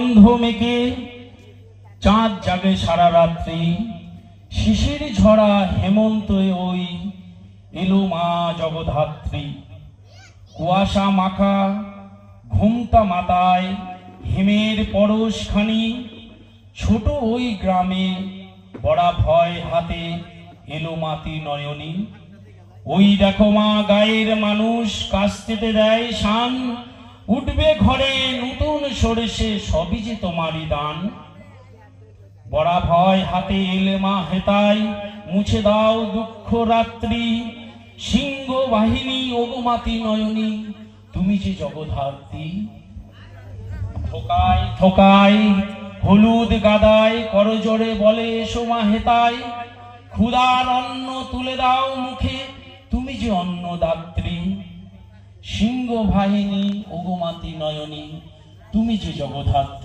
গন্ধ মেখে চাঁদ জাগে সারা রাত্রি, শিশির ঝরা হেমন্ত ওই এলো মা জগধাত্রী। কুয়াশা মাখা ঘুমটা মাথায় হিমের পরশখানি, ছোট ওই গ্রামে বড়া ভয় হাতে এলো মাতি নয়নী। ওই দেখো মা গায়ের মানুষ কাস্তেতে দেয় শান, উঠবে ঘরে নতুন সরেছে সবই যে তোমারই দান। বড়া ভয় হাতে এলে মা হেতায় মুছে দাও দুঃখ রাত্রি, সিংহ বাহিনী ওগমাতি নয়নী তুমি যে জগদ্ধাত্রী। থোকায় থোকায় হলুদ গাদায় করজোড়ে বলে এসো মা হেতায়, ক্ষুধার অন্ন তুলে দাও মুখে তুমি যে অন্নদাত্রী। সিংহ বাহিনী ওগমাতি নয়নী তুমি যে জগদ্ধাত্রী।